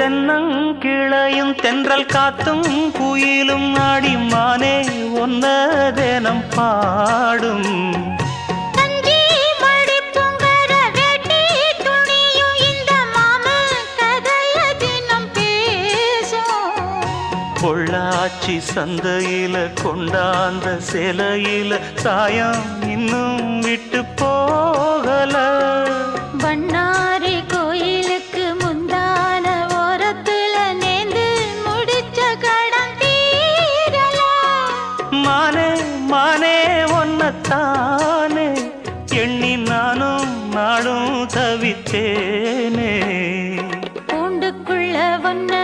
தென்னங்கிளையும் தென்றல் காத்தும் குயிலும் ஆடிமானே ஒன்ன தினம் பாடும் பொள்ளாச்சி சந்தையில கொண்டாந்த சிலையில சாயம் இன்னும் விட்டு போகல பண்ணாரி கோயிலுக்கு முந்தான ஓரத்துல நேந்து முடிச்ச கடன் தீரல மானே மானே ஒன்னத்தானே எண்ணி நானும் நாடும் தவித்தேனே பூண்டுக்குள்ள ஒன்ன